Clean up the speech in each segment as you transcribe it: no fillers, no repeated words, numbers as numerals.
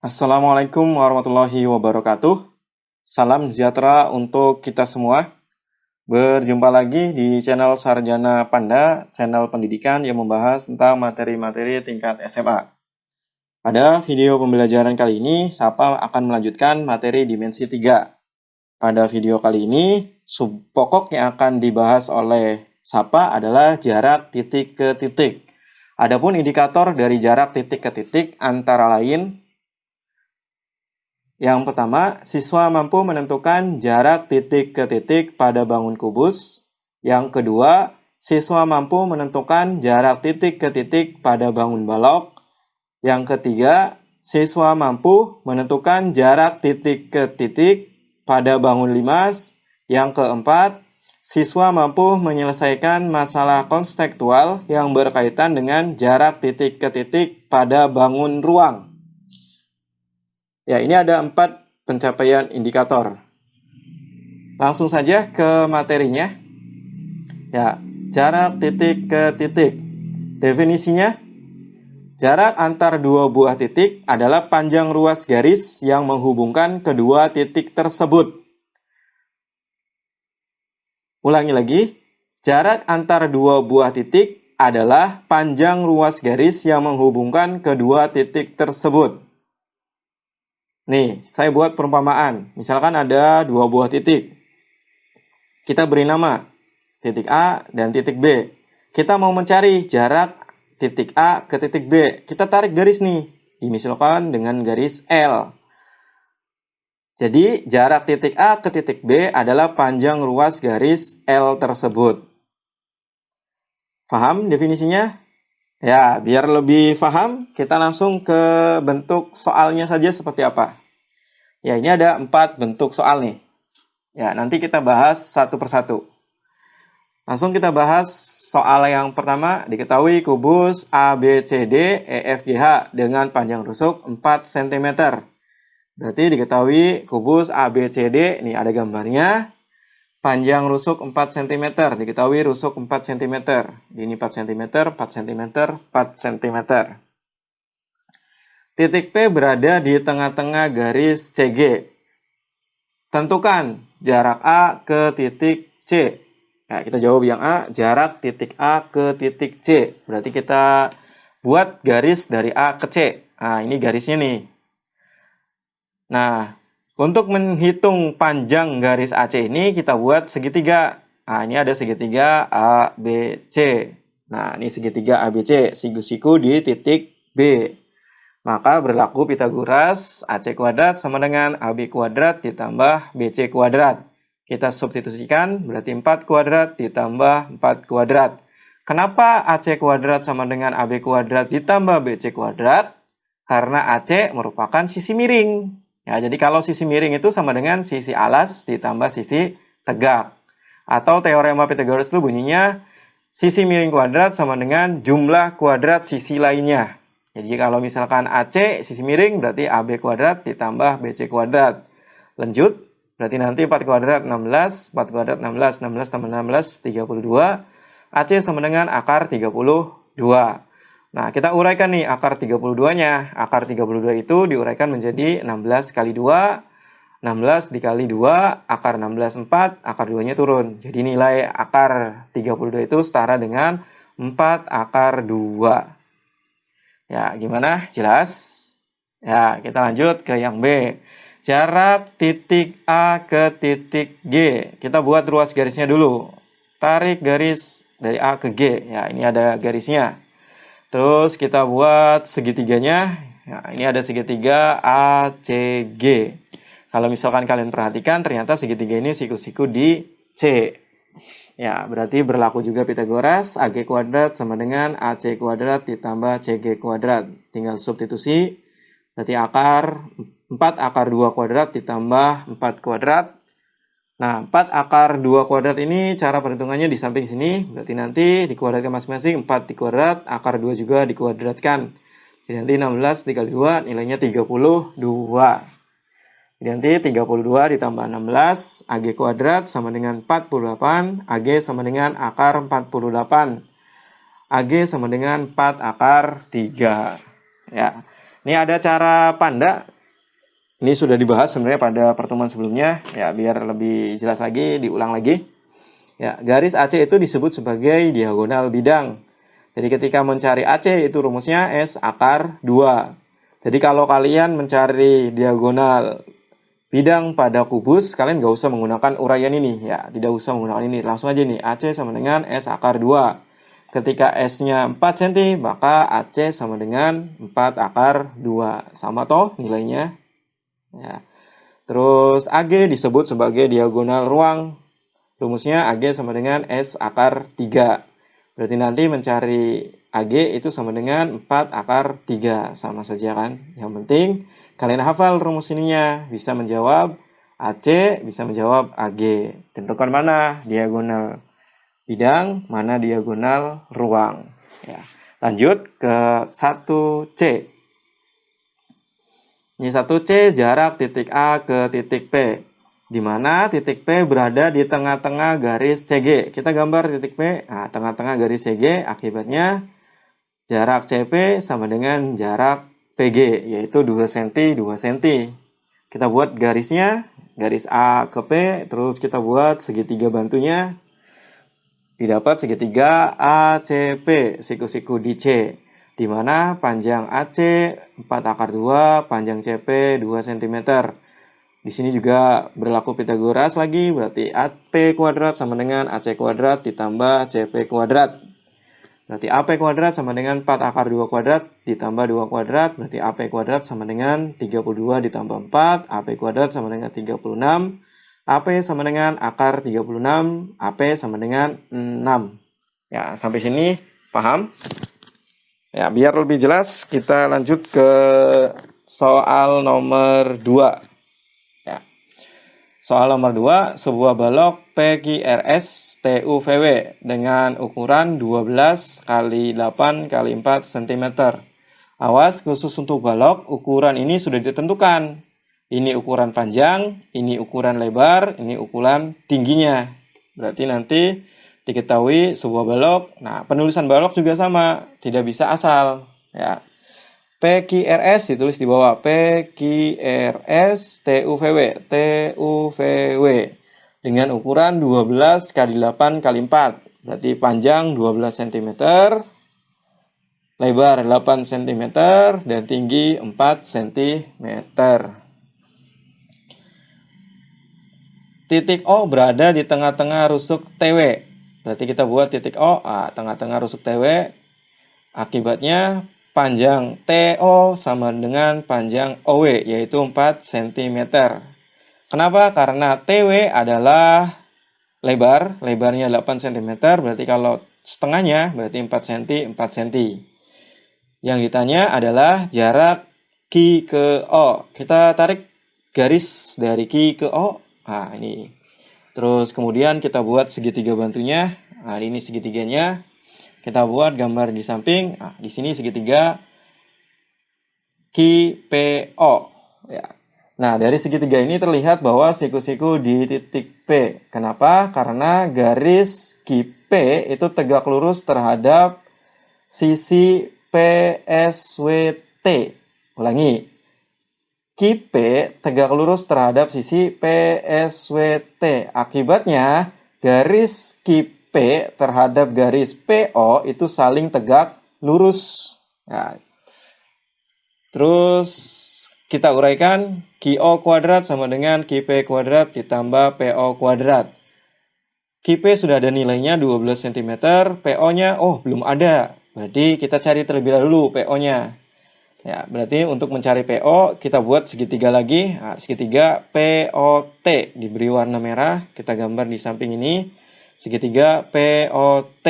Assalamualaikum warahmatullahi wabarakatuh. Salam sejahtera untuk kita semua. Berjumpa lagi di channel Sarjana Panda, channel pendidikan yang membahas tentang materi-materi tingkat SMA. Pada video pembelajaran kali ini, Sapa akan melanjutkan materi dimensi 3. Pada video kali ini, sub pokok yang akan dibahas oleh Sapa adalah jarak titik ke titik. Adapun indikator dari jarak titik ke titik antara lain: yang pertama, siswa mampu menentukan jarak titik ke titik pada bangun kubus. Yang kedua, siswa mampu menentukan jarak titik ke titik pada bangun balok. Yang ketiga, siswa mampu menentukan jarak titik ke titik pada bangun limas. Yang keempat, siswa mampu menyelesaikan masalah konstekstual yang berkaitan dengan jarak titik ke titik pada bangun ruang. Ya, ini ada 4 pencapaian indikator. Langsung saja ke materinya. Ya, jarak titik ke titik. Definisinya, jarak antar dua buah titik adalah panjang ruas garis yang menghubungkan kedua titik tersebut. Ulangi lagi, jarak antar dua buah titik adalah panjang ruas garis yang menghubungkan kedua titik tersebut. Nih, saya buat perumpamaan. Misalkan ada dua buah titik. Kita beri nama titik A dan titik B. Kita mau mencari jarak titik A ke titik B. Kita tarik garis nih. Dimisalkan dengan garis L. Jadi, jarak titik A ke titik B adalah panjang ruas garis L tersebut. Paham definisinya? Ya, biar lebih paham, kita langsung ke bentuk soalnya saja seperti apa. Ya, ini ada 4 bentuk soal nih. Ya, nanti kita bahas satu persatu. Langsung kita bahas soal yang pertama. Diketahui kubus ABCD EFGH dengan panjang rusuk 4 cm. Berarti diketahui kubus ABCD, ini ada gambarnya. Panjang rusuk 4 cm, diketahui rusuk 4 cm. Ini 4 cm, 4 cm, 4 cm. Titik P berada di tengah-tengah garis CG. Tentukan jarak A ke titik C. Nah, kita jawab yang A, jarak titik A ke titik C. Berarti kita buat garis dari A ke C. Nah, ini garisnya nih. Nah, untuk menghitung panjang garis AC ini, kita buat segitiga. Nah, ini ada segitiga ABC. Nah, ini segitiga ABC. Siku-siku di titik B. Maka berlaku Pitagoras, AC kuadrat sama dengan AB kuadrat ditambah BC kuadrat. Kita substitusikan, berarti 4 kuadrat ditambah 4 kuadrat. Kenapa AC kuadrat sama dengan AB kuadrat ditambah BC kuadrat? Karena AC merupakan sisi miring. Ya, jadi kalau sisi miring itu sama dengan sisi alas ditambah sisi tegak. Atau teorema Pitagoras itu bunyinya sisi miring kuadrat sama dengan jumlah kuadrat sisi lainnya. Jadi kalau misalkan AC sisi miring berarti AB kuadrat ditambah BC kuadrat. Lanjut, berarti nanti 4 kuadrat 16, 4 kuadrat 16, 16 tambah 16, 32. AC sama dengan akar 32. Nah, kita uraikan nih akar 32-nya. Akar 32 itu diuraikan menjadi 16 kali 2. 16 dikali 2, akar 16, 4, akar 2-nya turun. Jadi nilai akar 32 itu setara dengan 4 akar 2. Ya, gimana? Jelas? Ya, kita lanjut ke yang B. Jarak titik A ke titik G. Kita buat ruas garisnya dulu. Tarik garis dari A ke G. Ya, ini ada garisnya. Terus kita buat segitiganya. Nah, ini ada segitiga ACG. Kalau misalkan kalian perhatikan, ternyata segitiga ini siku-siku di C. Ya, berarti berlaku juga Pitagoras. AG kuadrat sama dengan AC kuadrat ditambah CG kuadrat. Tinggal substitusi. Berarti akar 4 akar 2 kuadrat ditambah 4 kuadrat. Nah, 4 akar 2 kuadrat ini cara perhitungannya di samping sini. Berarti nanti dikuadratkan masing-masing. 4 dikuadrat, akar 2 juga dikuadratkan. Jadi nanti 16 dikali 2 nilainya 32. Jadi nanti 32 ditambah 16, AG kuadrat sama dengan 48. AG sama dengan akar 48. AG sama dengan 4 akar 3. Ya. Ini ada cara Panda. Ini sudah dibahas sebenarnya pada pertemuan sebelumnya, ya biar lebih jelas lagi, diulang lagi. Ya, garis AC itu disebut sebagai diagonal bidang. Jadi ketika mencari AC itu rumusnya S akar 2. Jadi kalau kalian mencari diagonal bidang pada kubus, kalian nggak usah menggunakan uraian ini. Ya, tidak usah menggunakan ini. Langsung aja nih, AC sama dengan S akar 2. Ketika S-nya 4 cm, maka AC sama dengan 4 akar 2. Sama toh nilainya. Ya. Terus AG disebut sebagai diagonal ruang. Rumusnya AG sama dengan S akar 3. Berarti nanti mencari AG itu sama dengan 4 akar 3. Sama saja kan. Yang penting kalian hafal rumus ininya. Bisa menjawab AC, bisa menjawab AG. Tentukan mana diagonal bidang, mana diagonal ruang. Ya. Lanjut ke 1C. Ini 1C jarak titik A ke titik P. Di mana titik P berada di tengah-tengah garis CG. Kita gambar titik P, nah, tengah-tengah garis CG, akibatnya jarak CP sama dengan jarak PG, yaitu 2 cm, 2 cm. Kita buat garisnya, garis A ke P, terus kita buat segitiga bantunya. Didapat segitiga ACP, siku-siku di C. Di mana panjang AC 4 akar 2, panjang CP 2 cm. Di sini juga berlaku Pitagoras lagi, berarti AP kuadrat sama dengan AC kuadrat ditambah CP kuadrat. Berarti AP kuadrat sama dengan 4 akar 2 kuadrat ditambah 2 kuadrat, berarti AP kuadrat sama dengan 32 ditambah 4, AP kuadrat sama dengan 36, AP sama dengan akar 36, AP sama dengan 6. Ya, sampai sini paham? Ya, biar lebih jelas, kita lanjut ke soal nomor 2. Ya. Soal nomor 2, sebuah balok PQRS TUVW dengan ukuran 12 x 8 x 4 cm. Awas, khusus untuk balok, ukuran ini sudah ditentukan. Ini ukuran panjang, ini ukuran lebar, ini ukuran tingginya. Berarti nanti diketahui sebuah balok. Nah, penulisan balok juga sama, tidak bisa asal. Ya. PQRS ditulis di bawah, PQRS TUVW, TUVW dengan ukuran 12 x 8 x 4. Berarti panjang 12 cm, lebar 8 cm, dan tinggi 4 cm. Titik O berada di tengah-tengah rusuk TW. Berarti kita buat titik O, tengah-tengah rusuk TW. Akibatnya panjang TO sama dengan panjang OW, yaitu 4 cm. Kenapa? Karena TW adalah lebar, lebarnya 8 cm, berarti kalau setengahnya berarti 4 cm, 4 cm. Yang ditanya adalah jarak Q ke O. Kita tarik garis dari Q ke O. Nah, ini. Terus kemudian kita buat segitiga bantunya. Nah, ini segitiganya. Kita buat gambar di samping. Nah, di sini segitiga QPO. Ya. Nah, dari segitiga ini terlihat bahwa siku-siku di titik P. Kenapa? Karena garis QP itu tegak lurus terhadap sisi PSWT. Ulangi. QP tegak lurus terhadap sisi PSWT. Akibatnya, garis QP terhadap garis PO itu saling tegak lurus. Nah, terus kita uraikan, QO kuadrat sama dengan QP kuadrat ditambah PO kuadrat. QP sudah ada nilainya 12 cm, PO-nya belum ada. Berarti kita cari terlebih dahulu PO-nya. Ya, berarti untuk mencari PO, kita buat segitiga lagi. Nah, segitiga POT diberi warna merah. Kita gambar di samping ini. Segitiga POT.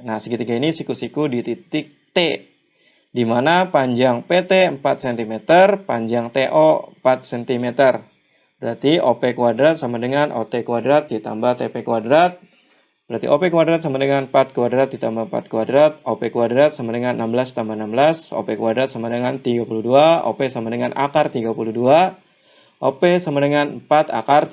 Nah, segitiga ini siku-siku di titik T. Di mana panjang PT 4 cm, panjang TO 4 cm. Berarti OP kuadrat sama dengan OT kuadrat ditambah TP kuadrat. Berarti OP kuadrat sama dengan 4 kuadrat ditambah 4 kuadrat. OP kuadrat sama dengan 16 tambah 16. OP kuadrat sama dengan 32. OP sama dengan akar 32. OP sama dengan 4 akar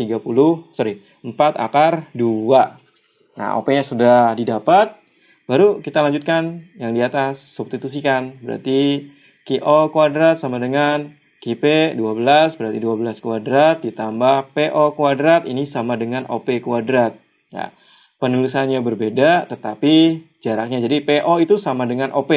2. Nah, OP-nya sudah didapat. Baru kita lanjutkan yang di atas, substitusikan. Berarti QO kuadrat sama dengan Q QP 12 berarti 12 kuadrat ditambah PO kuadrat ini sama dengan OP kuadrat. Ya, penulisannya berbeda tetapi jaraknya. Jadi PO itu sama dengan OP.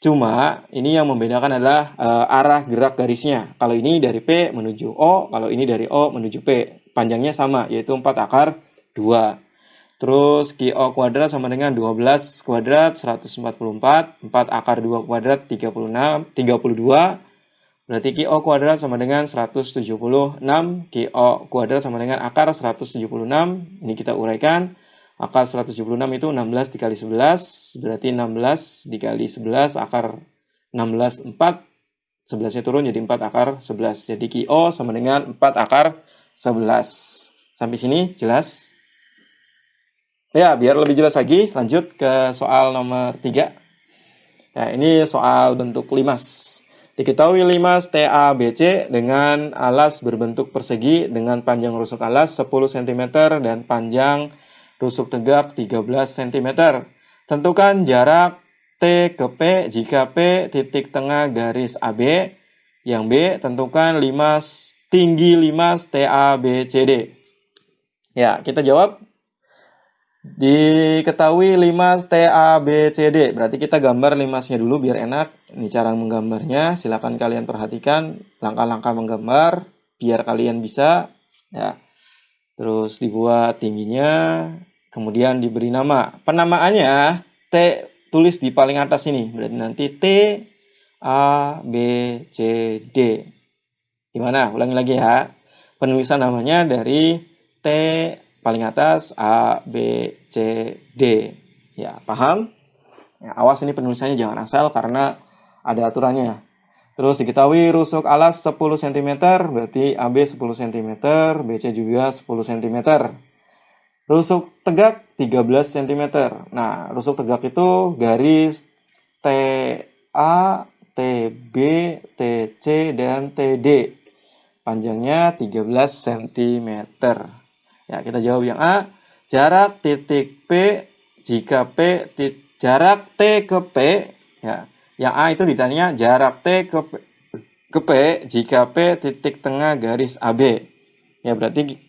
Cuma ini yang membedakan adalah arah gerak garisnya. Kalau ini dari P menuju O, kalau ini dari O menuju P. Panjangnya sama yaitu 4 akar 2. Terus QO kuadrat sama dengan 12 kuadrat 144, 4 akar 2 kuadrat 32. Berarti QO kuadrat sama dengan 176, QO kuadrat sama dengan akar 176. Ini kita uraikan. Akar 176 itu 16 dikali 11, berarti 16 dikali 11 akar 16, 4. 11-nya turun jadi 4 akar 11. Jadi QO sama dengan 4 akar 11. Sampai sini jelas? Ya, biar lebih jelas lagi, lanjut ke soal nomor 3. Nah, ini soal bentuk limas. Diketahui limas TABC dengan alas berbentuk persegi dengan panjang rusuk alas 10 cm dan panjang rusuk tegak 13 cm. Tentukan jarak T ke P jika P titik tengah garis AB. Yang B, tentukan limas tinggi limas TABCD. Ya, kita jawab. Diketahui limas TABCD, berarti kita gambar limasnya dulu biar enak. Ini cara menggambarnya, silakan kalian perhatikan langkah-langkah menggambar biar kalian bisa. Ya, terus dibuat tingginya, kemudian diberi nama. Penamaannya T tulis di paling atas ini, berarti nanti T A B C D. Gimana? Ulangi lagi ya. Penulisan namanya dari T paling atas A, B, C, D. Ya, paham? Ya, awas ini penulisannya jangan asal karena ada aturannya. Terus diketahui rusuk alas 10 cm, berarti AB 10 cm, BC juga 10 cm. Rusuk tegak 13 cm. Nah, rusuk tegak itu garis TA, TB, TC, dan TD. Panjangnya 13 cm. Ya, kita jawab yang A. Jarak titik P jika jarak T ke P, ya. Yang A itu ditanya jarak T ke P jika P titik tengah garis AB. Ya, berarti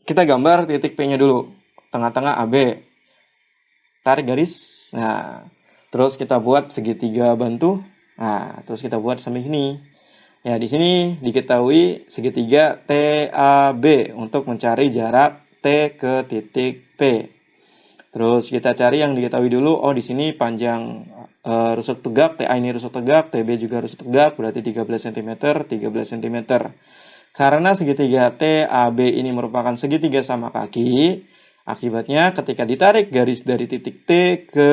kita gambar titik P-nya dulu. Tengah-tengah AB. Tarik garis. Nah, terus kita buat segitiga bantu. Nah, terus kita buat sampai sini. Ya, di sini diketahui segitiga TAB untuk mencari jarak T ke titik P. Terus kita cari yang diketahui dulu. Oh, di sini panjang rusuk tegak, TA ini rusuk tegak, TB juga rusuk tegak, berarti 13 cm, 13 cm. Karena segitiga TAB ini merupakan segitiga sama kaki, akibatnya ketika ditarik garis dari titik T ke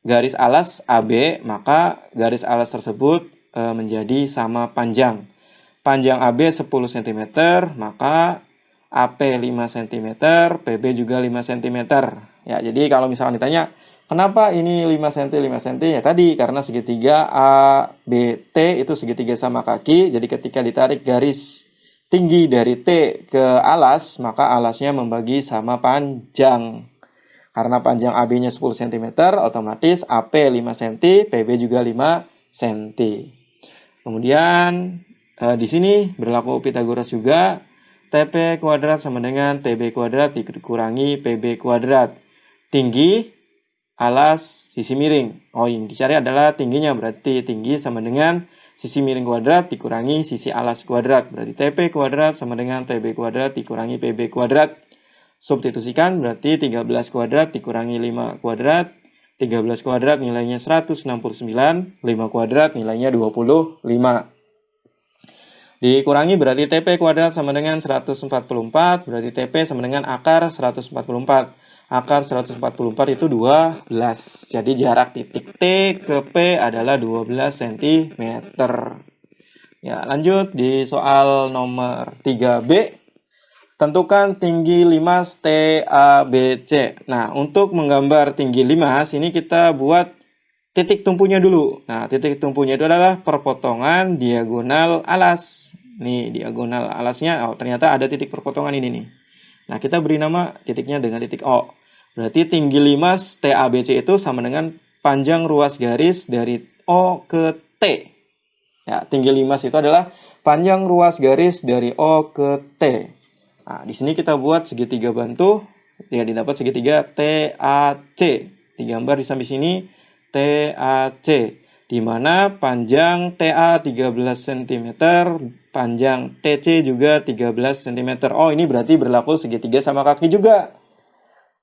garis alas AB, maka garis alas tersebut menjadi sama panjang. Panjang AB 10 cm, maka AP 5 cm, PB juga 5 cm. Ya, jadi kalau misalkan ditanya, kenapa ini 5 cm, 5 cm? Ya tadi, karena segitiga ABT itu segitiga sama kaki, jadi ketika ditarik garis tinggi dari T ke alas, maka alasnya membagi sama panjang. Karena panjang AB-nya 10 cm, otomatis AP 5 cm, PB juga 5 cm. Kemudian di sini berlaku Pythagoras juga. TP kuadrat sama dengan TB kuadrat dikurangi PB kuadrat. Tinggi, alas, sisi miring. Oh, yang dicari adalah tingginya, berarti tinggi sama dengan sisi miring kuadrat dikurangi sisi alas kuadrat. Berarti TP kuadrat sama dengan TB kuadrat dikurangi PB kuadrat. Substitusikan berarti 13 kuadrat dikurangi 5 kuadrat. 13 kuadrat nilainya 169, 5 kuadrat nilainya 25. Dikurangi berarti TP kuadrat sama dengan 144, berarti TP sama dengan akar 144. Akar 144 itu 12. Jadi jarak titik T ke P adalah 12 cm. Ya, lanjut di soal nomor 3B. Tentukan tinggi limas TABC. Nah, untuk menggambar tinggi limas, ini kita buat titik tumpunya dulu. Nah, titik tumpunya itu adalah perpotongan diagonal alas. Nih, diagonal alasnya, oh ternyata ada titik perpotongan ini nih. Nah, kita beri nama titiknya dengan titik O. Berarti tinggi limas TABC itu sama dengan panjang ruas garis dari O ke T. Ya, tinggi limas itu adalah panjang ruas garis dari O ke T. Nah, di sini kita buat segitiga bantu, ya didapat segitiga TAC. Digambar di samping sini TAC, di mana panjang TA 13 cm, panjang TC juga 13 cm. Oh, ini berarti berlaku segitiga sama kaki juga.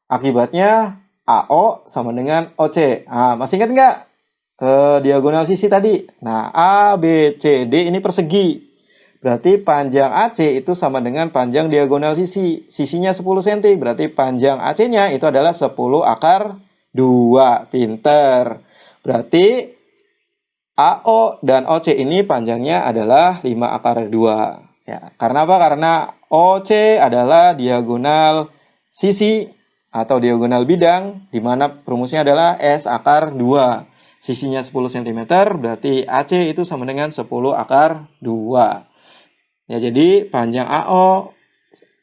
Akibatnya AO sama dengan OC. Nah, masih ingat nggak diagonal sisi tadi? Nah, A, B, C, D ini persegi. Berarti panjang AC itu sama dengan panjang diagonal sisi. Sisinya 10 cm. Berarti panjang AC-nya itu adalah 10 akar 2. Pinter. Berarti AO dan OC ini panjangnya adalah 5 akar 2. Ya, karena apa? Karena OC adalah diagonal sisi atau diagonal bidang, di mana rumusnya adalah S akar 2. Sisinya 10 cm, berarti AC itu sama dengan 10 akar 2. Ya, jadi panjang AO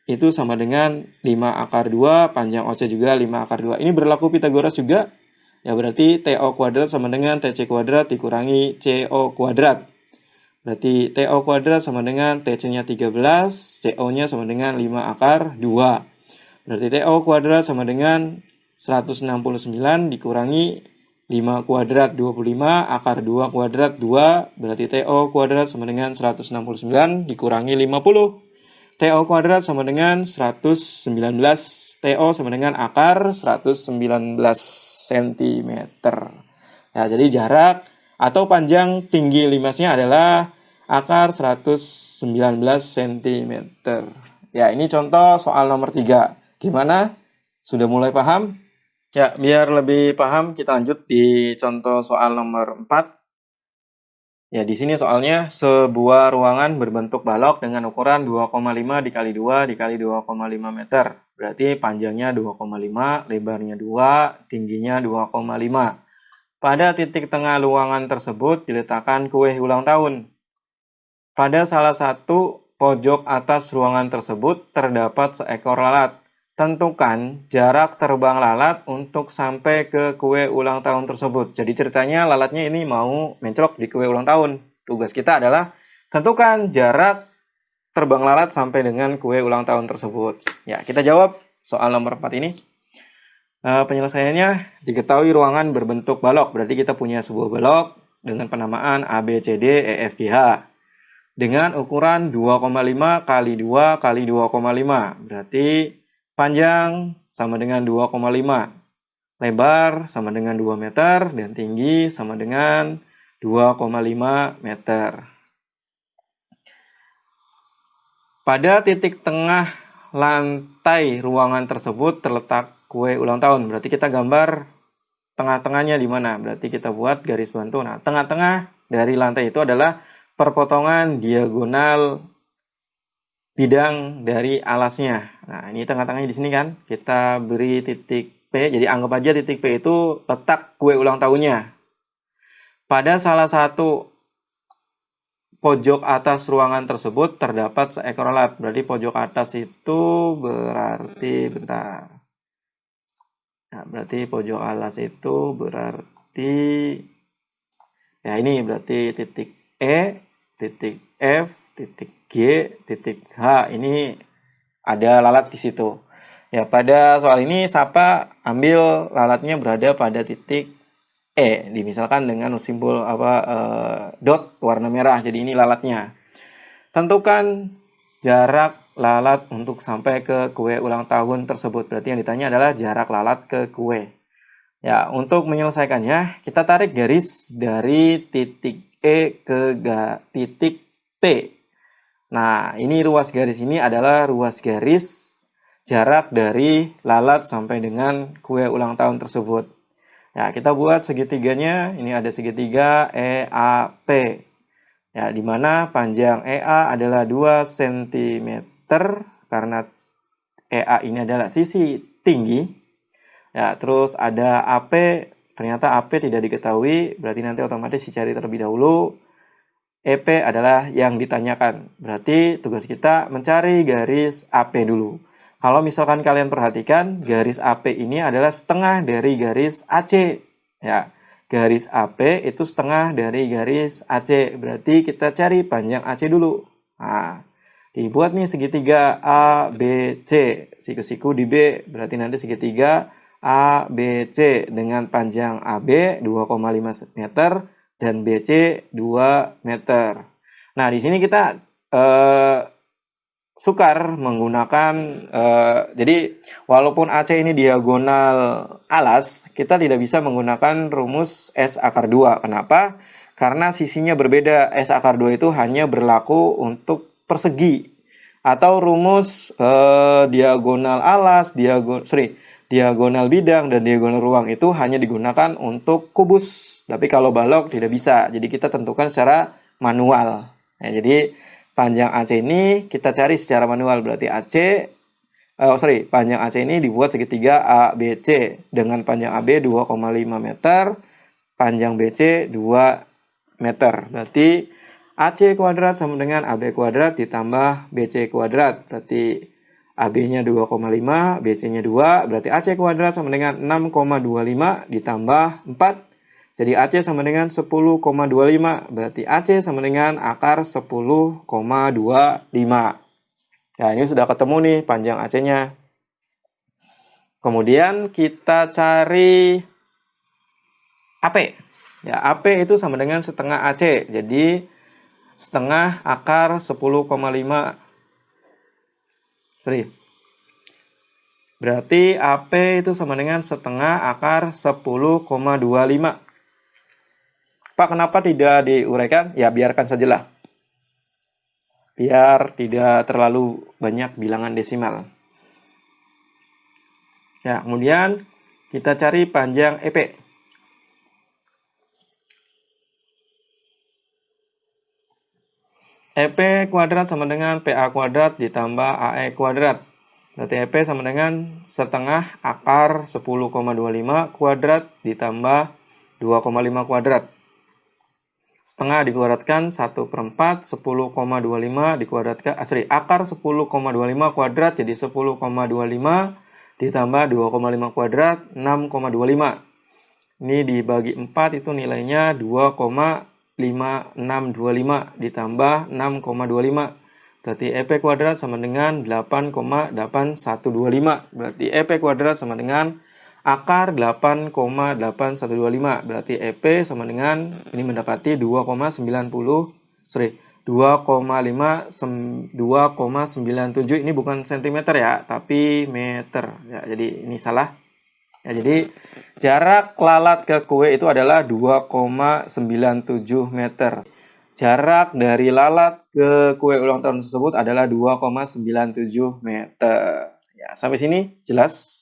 itu sama dengan 5 akar 2, panjang OC juga 5 akar 2. Ini berlaku Pitagoras juga. Ya, berarti TO kuadrat sama dengan TC kuadrat dikurangi CO kuadrat. Berarti TO kuadrat sama dengan TC-nya 13, CO-nya sama dengan 5 akar 2. Berarti TO kuadrat sama dengan 169 dikurangi 5 kuadrat 25, akar 2 kuadrat 2. Berarti TO kuadrat sama dengan 169 dikurangi 50. TO kuadrat sama dengan 119. TO sama dengan akar 119 cm. Ya, jadi jarak atau panjang tinggi limasnya adalah akar 119 cm. Ya, ini contoh soal nomor 3. Gimana? Sudah mulai paham? Ya, biar lebih paham kita lanjut di contoh soal nomor 4. Ya, di sini soalnya sebuah ruangan berbentuk balok dengan ukuran 2,5 dikali 2 dikali 2,5 meter. Berarti panjangnya 2,5, lebarnya 2, tingginya 2,5. Pada titik tengah ruangan tersebut diletakkan kue ulang tahun. Pada salah satu pojok atas ruangan tersebut terdapat seekor lalat. Tentukan jarak terbang lalat untuk sampai ke kue ulang tahun tersebut. Jadi ceritanya lalatnya ini mau mencolok di kue ulang tahun. Tugas kita adalah tentukan jarak terbang lalat sampai dengan kue ulang tahun tersebut. Ya, kita jawab soal nomor 4 ini. Penyelesaiannya diketahui ruangan berbentuk balok. Berarti kita punya sebuah balok dengan penamaan A, B, C, D, E, F, G, H. Dengan ukuran 2,5 kali 2 kali 2,5. Berarti panjang sama dengan 2,5. Lebar sama dengan 2 meter. Dan tinggi sama dengan 2,5 meter. Pada titik tengah lantai ruangan tersebut terletak kue ulang tahun. Berarti kita gambar tengah-tengahnya di mana? Berarti kita buat garis bantu. Nah, tengah-tengah dari lantai itu adalah perpotongan diagonal bidang dari alasnya. Nah, ini tengah-tengahnya di sini kan. Kita beri titik P. Jadi anggap aja titik P itu letak kue ulang tahunnya. Pada salah satu pojok atas ruangan tersebut terdapat seekor lalat. Berarti pojok atas itu berarti bentar. Nah, berarti pojok atas itu berarti ya ini berarti titik E, titik F, titik G, titik H. Ini ada lalat di situ. Ya, pada soal ini Sapa ambil lalatnya berada pada titik E, dimisalkan dengan simbol dot warna merah. Jadi ini lalatnya. Tentukan jarak lalat untuk sampai ke kue ulang tahun tersebut. Berarti yang ditanya adalah jarak lalat ke kue. Ya, untuk menyelesaikannya, kita tarik garis dari titik E ke titik P. Nah, ini ruas garis ini adalah ruas garis jarak dari lalat sampai dengan kue ulang tahun tersebut. Ya, kita buat segitiganya. Ini ada segitiga EAP. Ya, di mana panjang EA adalah 2 cm karena EA ini adalah sisi tinggi. Ya, terus ada AP, ternyata AP tidak diketahui, berarti nanti otomatis dicari terlebih dahulu. EP adalah yang ditanyakan. Berarti tugas kita mencari garis AP dulu. Kalau misalkan kalian perhatikan, garis AP ini adalah setengah dari garis AC. Ya, garis AP itu setengah dari garis AC. Berarti kita cari panjang AC dulu. Nah, dibuat nih segitiga ABC. Siku-siku di B. Berarti nanti segitiga ABC dengan panjang AB 2,5 meter dan BC 2 meter. Nah, di sini kita sukar menggunakan jadi walaupun AC ini diagonal alas, kita tidak bisa menggunakan rumus S akar 2. Kenapa? Karena sisinya berbeda. S akar 2 itu hanya berlaku untuk persegi. Atau rumus diagonal alas, diagonal bidang dan diagonal ruang itu hanya digunakan untuk kubus. Tapi kalau balok tidak bisa. Jadi kita tentukan secara manual. Nah, jadi panjang AC ini kita cari secara manual. Berarti panjang AC ini dibuat segitiga ABC dengan panjang AB 2,5 meter, panjang BC 2 meter. Berarti AC kuadrat sama dengan AB kuadrat ditambah BC kuadrat. Berarti AB-nya 2,5, BC-nya 2. Berarti AC kuadrat sama dengan 6,25 ditambah 4. Jadi AC sama dengan 10,25. Berarti AC sama dengan akar 10,25. Ya, ini sudah ketemu nih panjang AC-nya. Kemudian kita cari AP. Ya, AP itu sama dengan setengah AC. Jadi setengah akar 10,5. Berarti AP itu sama dengan setengah akar 10,25. Pak, kenapa tidak diuraikan? Ya, biarkan sajalah. Biar tidak terlalu banyak bilangan desimal. Ya, kemudian kita cari panjang EP. EP kuadrat sama dengan PA kuadrat ditambah AE kuadrat. Berarti EP sama dengan setengah akar 10,25 kuadrat ditambah 2,5 kuadrat. Setengah dikuadratkan 1/4, 10,25 dikuadratkan, akar 10,25 kuadrat jadi 10,25 ditambah 2,5 kuadrat, 6,25. Ini dibagi 4 itu nilainya 2,5625 ditambah 6,25. Berarti EP kuadrat sama dengan 8,8125. Berarti EP kuadrat sama dengan akar 8,8125. Berarti EP sama dengan, ini mendekati 2,97. Ini bukan cm ya, tapi meter. Ya, jadi ini salah. Ya, jadi jarak lalat ke kue itu adalah 2,97 meter. Jarak dari lalat ke kue ulang tahun tersebut adalah 2,97 meter. Ya, sampai sini jelas?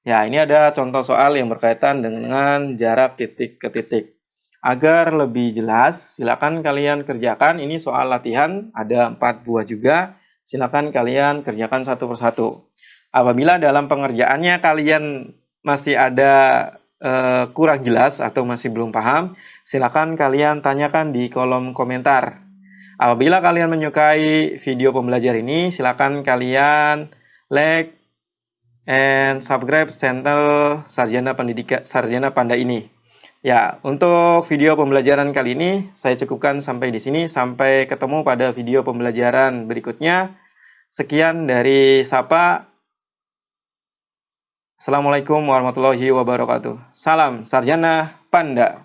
Ya, ini ada contoh soal yang berkaitan dengan jarak titik ke titik. Agar lebih jelas, silakan kalian kerjakan. Ini soal latihan, ada 4 buah juga. Silakan kalian kerjakan satu persatu. Apabila dalam pengerjaannya kalian masih ada kurang jelas atau masih belum paham, silakan kalian tanyakan di kolom komentar. Apabila kalian menyukai video pembelajar ini, silakan kalian like and subscribe channel Sarjana Panda ini. Ya, untuk video pembelajaran kali ini saya cukupkan sampai di sini. Sampai ketemu pada video pembelajaran berikutnya. Sekian dari Sapa. Assalamualaikum warahmatullahi wabarakatuh. Salam Sarjana Panda.